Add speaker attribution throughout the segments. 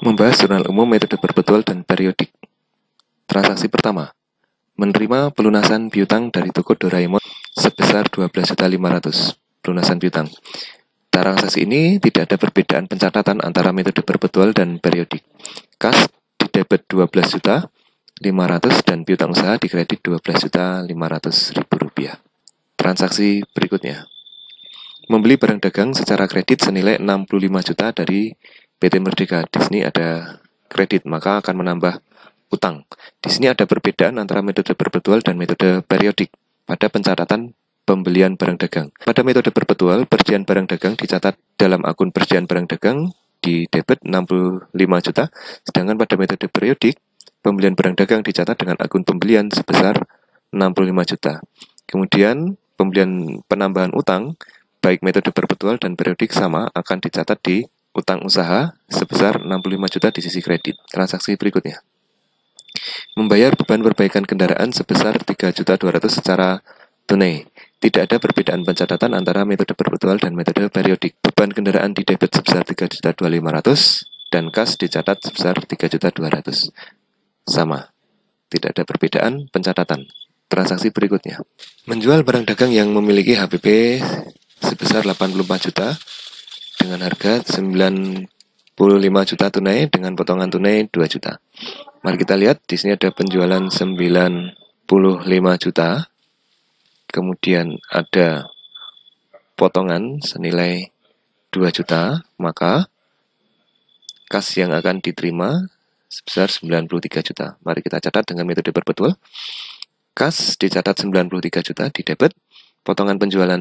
Speaker 1: Membahas jurnal umum, metode perpetual, dan periodik. Transaksi pertama, menerima pelunasan piutang dari toko Doraemon sebesar 12.500.000 pelunasan piutang. Transaksi ini tidak ada perbedaan pencatatan antara metode perpetual dan periodik. Kas didebit 12.500.000 dan piutang usaha dikredit 12.500.000 rupiah. Transaksi berikutnya, membeli barang dagang secara kredit senilai 65 juta dari PT Merdeka. Di sini ada kredit, maka akan menambah utang. Di sini ada perbedaan antara metode perpetual dan metode periodik pada pencatatan pembelian barang dagang. Pada metode perpetual, persediaan barang dagang dicatat dalam akun persediaan barang dagang di debit 65 juta, sedangkan pada metode periodik, pembelian barang dagang dicatat dengan akun pembelian sebesar 65 juta. Kemudian, pembelian penambahan utang, baik metode perpetual dan periodik sama, akan dicatat di utang usaha sebesar 65 juta di sisi kredit. Transaksi berikutnya, membayar beban perbaikan kendaraan sebesar 3.200.000 secara tunai. Tidak ada perbedaan pencatatan antara metode perpetual dan metode periodik. Beban kendaraan di debit sebesar 3.200.500 dan kas dicatat sebesar 3.200.000. Sama. Tidak ada perbedaan pencatatan. Transaksi berikutnya, menjual barang dagang yang memiliki HPP sebesar 84 juta dengan harga 95 juta tunai dengan potongan tunai 2 juta. Mari kita lihat, di sini ada penjualan 95 juta. Kemudian ada potongan senilai 2 juta, maka kas yang akan diterima sebesar 93 juta. Mari kita catat dengan metode perpetual. Kas dicatat 93 juta di debit, potongan penjualan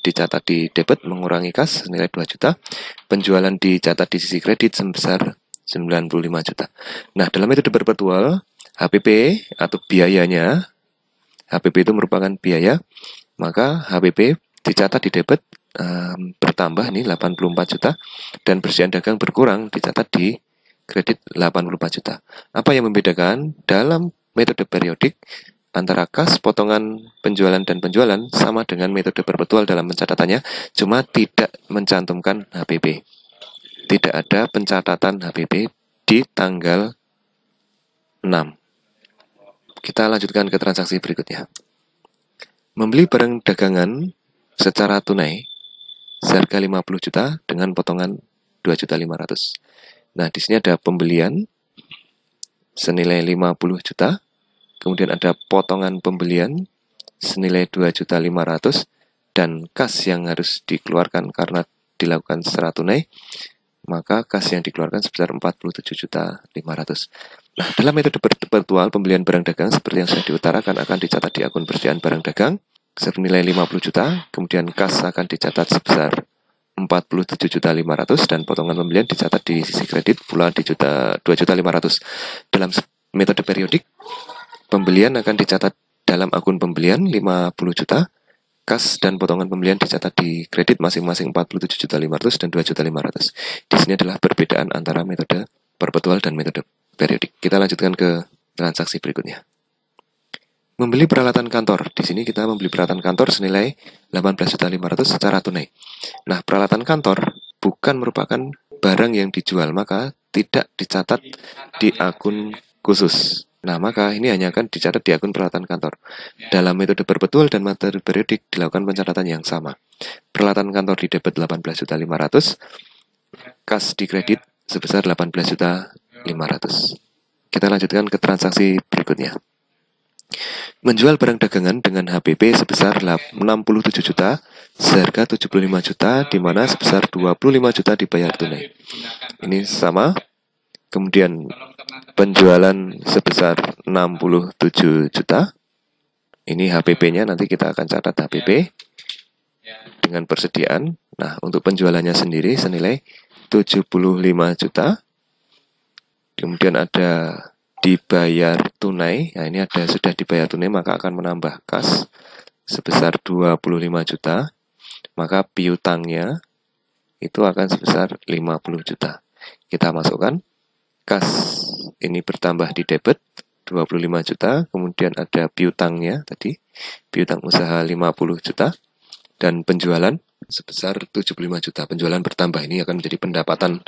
Speaker 1: dicatat di debit mengurangi kas senilai 2 juta, penjualan dicatat di sisi kredit sebesar 95 juta. Nah, dalam metode perpetual, HPP atau biayanya, HPP itu merupakan biaya, maka HPP dicatat di debit bertambah nih 84 juta dan persediaan dagang berkurang dicatat di kredit 84 juta. Apa yang membedakan dalam metode periodik antara kas, potongan penjualan dan penjualan sama dengan metode perpetual dalam pencatatannya, cuma tidak mencantumkan HPP. Tidak ada pencatatan HPP di tanggal 6. Kita lanjutkan ke transaksi berikutnya. Membeli barang dagangan secara tunai seharga 50 juta dengan potongan 2.500.000. Nah, di sini ada pembelian senilai 50 juta, kemudian ada potongan pembelian senilai 2.500.000 dan kas yang harus dikeluarkan karena dilakukan secara tunai, maka kas yang dikeluarkan sebesar 47.500.000. Nah, dalam metode perpetual, pembelian barang dagang seperti yang sudah diutarakan akan dicatat di akun persediaan barang dagang senilai 50 juta, kemudian kas akan dicatat sebesar 47.500.000 dan potongan pembelian dicatat di sisi kredit pula di 2.500.000. Dalam metode periodik, pembelian akan dicatat dalam akun pembelian 50 juta, kas dan potongan pembelian dicatat di kredit masing-masing 47.500.000 dan 2.500.000. Di sini adalah perbedaan antara metode perpetual dan metode periodik. Kita lanjutkan ke transaksi berikutnya. Membeli peralatan kantor. Di sini kita membeli peralatan kantor senilai 18.500.000 secara tunai. Nah, peralatan kantor bukan merupakan barang yang dijual, maka tidak dicatat di akun khusus. Nah, maka ini hanya akan dicatat di akun peralatan kantor. Dalam metode perpetual dan metode periodik dilakukan pencatatan yang sama. Peralatan kantor di debit 18.500.000, kas di kredit sebesar 18.500.000. Kita lanjutkan ke transaksi berikutnya. Menjual barang dagangan dengan HPP sebesar 67 juta, seharga 75 juta, di mana sebesar 25 juta dibayar tunai. Ini sama. Kemudian penjualan sebesar 67 juta. Ini HPP-nya, nanti kita akan catat HPP dengan persediaan. Nah, untuk penjualannya sendiri senilai 75 juta. Kemudian ada dibayar tunai. Nah, ini ada sudah dibayar tunai, maka akan menambah kas sebesar 25 juta. Maka piutangnya itu akan sebesar 50 juta. Kita masukkan. Kas ini bertambah di debit 25 juta, kemudian ada piutangnya tadi, piutang usaha 50 juta, dan penjualan sebesar 75 juta. Penjualan bertambah, ini akan menjadi pendapatan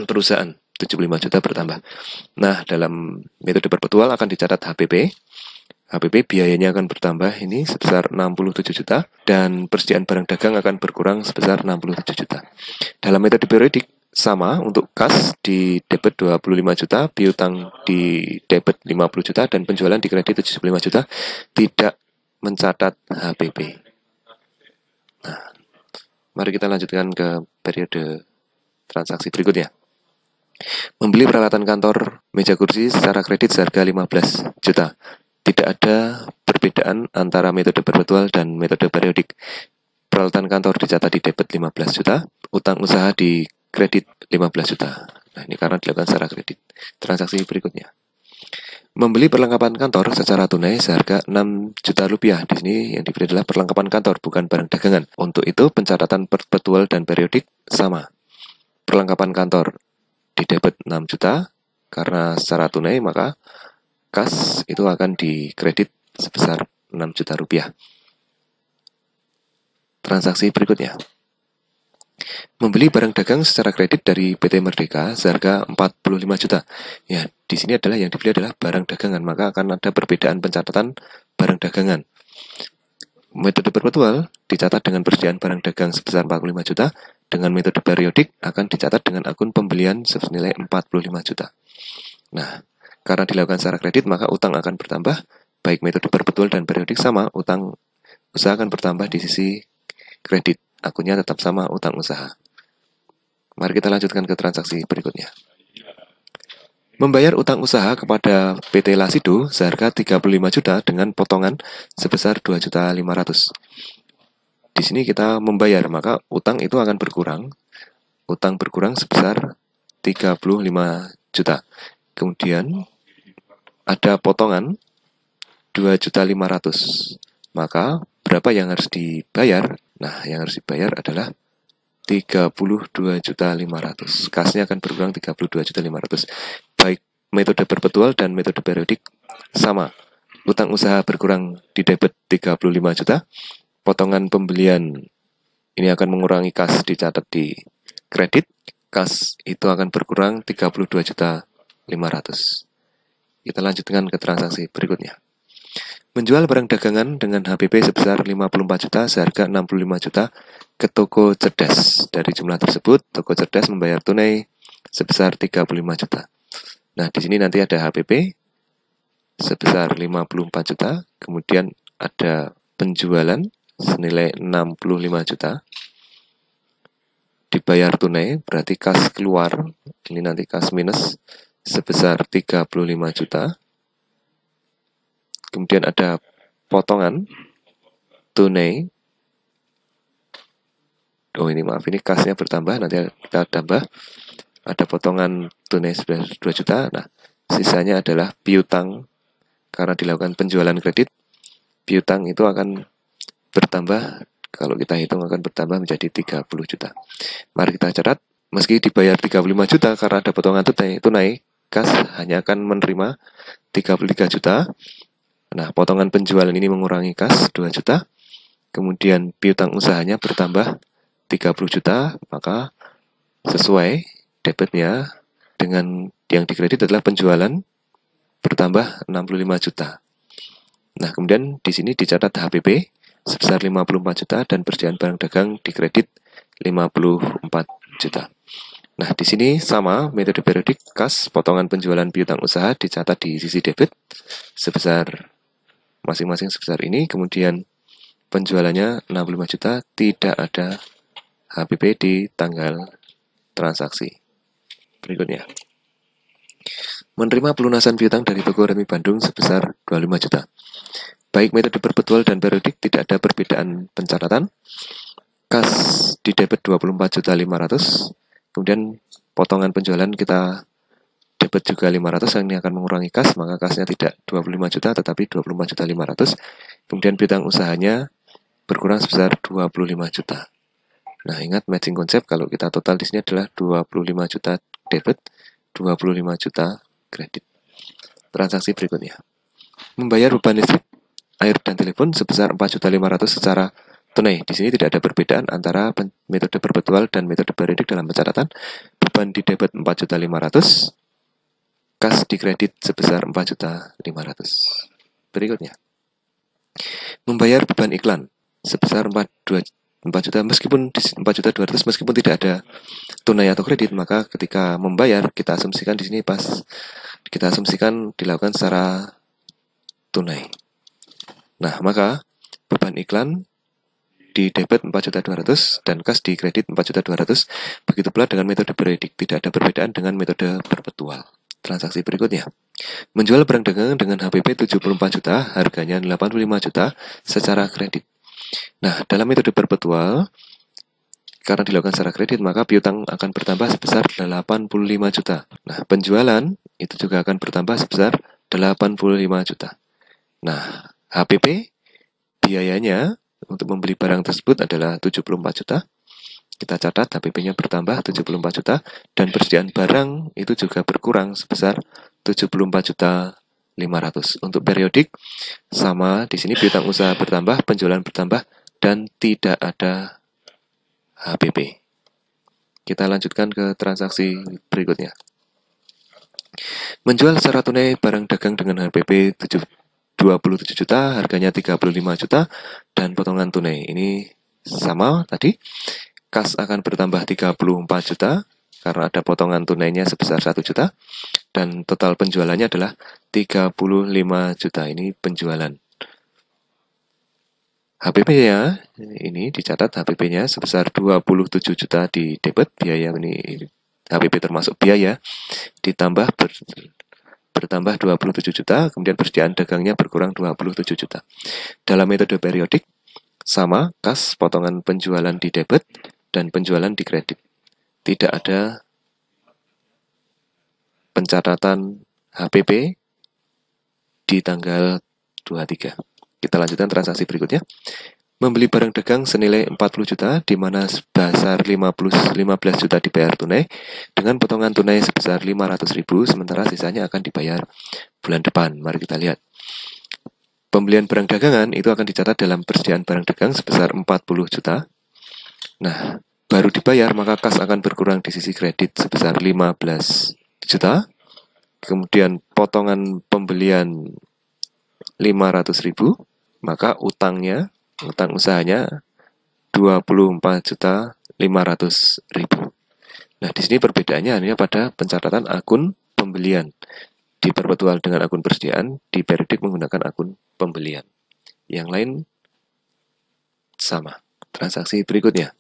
Speaker 1: perusahaan 75 juta bertambah. Nah, dalam metode perpetual akan dicatat HPP. HPP biayanya akan bertambah ini sebesar 67 juta dan persediaan barang dagang akan berkurang sebesar 67 juta. Dalam metode periodik sama, untuk kas di debit 25 juta, piutang di debit 50 juta dan penjualan di kredit 75 juta, tidak mencatat HPP. Nah, mari kita lanjutkan ke periode transaksi berikutnya. Membeli peralatan kantor, meja kursi secara kredit seharga 15 juta. Tidak ada perbedaan antara metode perpetual dan metode periodik. Peralatan kantor dicatat di debit 15 juta, utang usaha di kredit 15 juta. Nah, ini karena dilakukan secara kredit. Transaksi berikutnya. Membeli perlengkapan kantor secara tunai seharga 6 juta rupiah. Di sini yang dibeli adalah perlengkapan kantor, bukan barang dagangan. Untuk itu, pencatatan perpetual dan periodik sama. Perlengkapan kantor di debit 6 juta, karena secara tunai maka kas itu akan dikredit sebesar 6 juta rupiah. Transaksi berikutnya. Membeli barang dagang secara kredit dari PT Merdeka seharga 45 juta. Ya, di sini adalah yang dibeli adalah barang dagangan, maka akan ada perbedaan pencatatan barang dagangan. Metode perpetual dicatat dengan persediaan barang dagang sebesar 45 juta, dengan metode periodik akan dicatat dengan akun pembelian senilai 45 juta. Nah, karena dilakukan secara kredit, maka utang akan bertambah. Baik metode perpetual dan periodik sama, utang usaha akan bertambah di sisi kredit. Akunnya tetap sama, utang usaha. Mari kita lanjutkan ke transaksi berikutnya. Membayar utang usaha kepada PT Lasido seharga 35 juta dengan potongan sebesar 2.500.000. Di sini kita membayar, maka utang itu akan berkurang. Utang berkurang sebesar 35 juta. Kemudian ada potongan 2.500.000. Maka berapa yang harus dibayar? Nah, yang harus dibayar adalah 32.500.000. Kasnya akan berkurang 32.500.000. Baik metode perpetual dan metode periodik sama. Utang usaha berkurang di debit 35 juta. Potongan pembelian ini akan mengurangi kas dicatat di kredit. Kas itu akan berkurang 32.500.000. Kita lanjutkan ke transaksi berikutnya. Menjual barang dagangan dengan HPP sebesar 54 juta seharga 65 juta ke toko cerdas. Dari jumlah tersebut, toko cerdas membayar tunai sebesar 35 juta. Nah, di sini nanti ada HPP sebesar 54 juta, kemudian ada penjualan senilai 65 juta. Dibayar tunai, berarti kas keluar, ini nanti kas minus sebesar 35 juta. Kemudian ada potongan tunai. Oh, ini maaf, ini kasnya bertambah, nanti kita tambah. Ada potongan tunai sebesar 2 juta. Nah, sisanya adalah piutang. Karena dilakukan penjualan kredit, piutang itu akan bertambah. Kalau kita hitung akan bertambah menjadi 30 juta. Mari kita catat, meski dibayar 35 juta karena ada potongan tunai, kas hanya akan menerima 33 juta. Nah, potongan penjualan ini mengurangi kas 2 juta. Kemudian piutang usahanya bertambah 30 juta, maka sesuai debitnya dengan yang dikredit adalah penjualan bertambah 65 juta. Nah, kemudian di sini dicatat HPP sebesar 54 juta dan persediaan barang dagang dikredit 54 juta. Nah, di sini sama metode periodik, kas potongan penjualan piutang usaha dicatat di sisi debit sebesar masing-masing sebesar ini, kemudian penjualannya 65 juta, tidak ada HPP di tanggal transaksi. Berikutnya. Menerima pelunasan piutang dari toko Remi Bandung sebesar 25 juta. Baik metode perpetual dan periodik tidak ada perbedaan pencatatan. Kas di debit 24.500.000. Kemudian potongan penjualan kita debit juga 500, ini akan mengurangi kas, maka kasnya tidak 25 juta tetapi 24.500.000. Kemudian piutang usahanya berkurang sebesar 25 juta. Nah, ingat matching konsep, kalau kita total di sini adalah 25 juta debit, 25 juta kredit. Transaksi berikutnya. Membayar beban listrik, air dan telepon sebesar 4.500.000 secara tunai. Di sini tidak ada perbedaan antara metode perpetual dan metode periodik dalam pencatatan. Beban di debit 4.500.000, kas di kredit sebesar 4.500.000. Berikutnya, membayar beban iklan sebesar 4 juta meskipun 4.200.000 meskipun tidak ada tunai atau kredit, maka ketika membayar kita asumsikan di sini kita asumsikan dilakukan secara tunai. Nah, maka beban iklan di debit 4.200.000 dan kas di kredit 4.200.000. Begitu pula dengan metode periodik, tidak ada perbedaan dengan metode perpetual. Transaksi berikutnya, menjual barang dagangan dengan HPP 74 juta, harganya 85 juta secara kredit. Nah, dalam metode perpetual, karena dilakukan secara kredit, maka piutang akan bertambah sebesar 85 juta. Nah, penjualan itu juga akan bertambah sebesar 85 juta. Nah, HPP biayanya untuk membeli barang tersebut adalah 74 juta. Kita catat HPP-nya bertambah 74 juta dan persediaan barang itu juga berkurang sebesar 74 juta 500. Untuk periodik sama, di sini piutang usaha bertambah, penjualan bertambah dan tidak ada HPP. Kita lanjutkan ke transaksi berikutnya. Menjual secara tunai barang dagang dengan HPP 27 juta, harganya 35 juta, dan potongan tunai. Ini sama tadi. Kas akan bertambah 34 juta, karena ada potongan tunainya sebesar 1 juta, dan total penjualannya adalah 35 juta. Ini penjualan. HPP-nya, ini dicatat HPP-nya sebesar 27 juta di debit, biaya ini HPP termasuk biaya, ditambah bertambah 27 juta, kemudian persediaan dagangnya berkurang 27 juta. Dalam metode periodik, sama, kas potongan penjualan di debit dan penjualan di kredit. Tidak ada pencatatan HPP di tanggal 23. Kita lanjutkan transaksi berikutnya. Membeli barang dagang senilai 40 juta, di mana sebesar 15 juta dibayar tunai, dengan potongan tunai sebesar 500.000, sementara sisanya akan dibayar bulan depan. Mari kita lihat. Pembelian barang dagangan itu akan dicatat dalam persediaan barang dagang sebesar 40 juta. Nah, baru dibayar, maka kas akan berkurang di sisi kredit sebesar 15 juta. Kemudian potongan pembelian 500.000, maka utang usahanya 24.500.000. Nah, di sini perbedaannya hanya pada pencatatan akun pembelian. Di perpetual dengan akun persediaan, di periodik menggunakan akun pembelian. Yang lain sama. Transaksi berikutnya.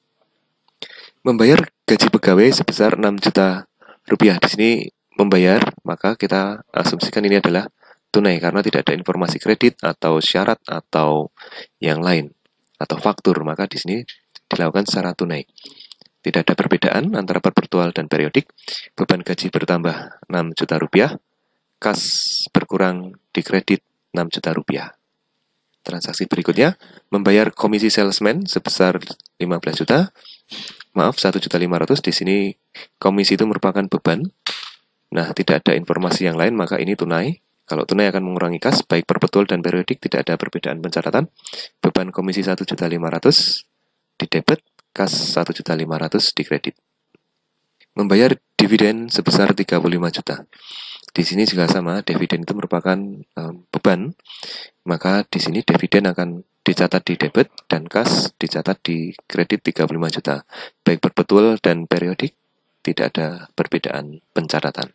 Speaker 1: Membayar gaji pegawai sebesar 6 juta rupiah. Di sini membayar, maka kita asumsikan ini adalah tunai karena tidak ada informasi kredit atau syarat atau yang lain atau faktur, maka di sini dilakukan secara tunai. Tidak ada perbedaan antara perpetual dan periodik. Beban gaji bertambah 6 juta rupiah, kas berkurang di kredit 6 juta rupiah. Transaksi berikutnya, membayar komisi salesman sebesar 15 juta. Maaf, 1.500.000. Di sini komisi itu merupakan beban. Nah, tidak ada informasi yang lain, maka ini tunai. Kalau tunai akan mengurangi kas, baik perpetual dan periodik, tidak ada perbedaan pencatatan. Beban komisi 1.500.000 di debit, kas 1.500.000 di kredit. Membayar dividen sebesar 35 juta. Di sini juga sama, dividen itu merupakan beban, maka di sini dividen akan dicatat di debit dan kas dicatat di kredit 35 juta. Baik perpetual dan periodik, tidak ada perbedaan pencatatan.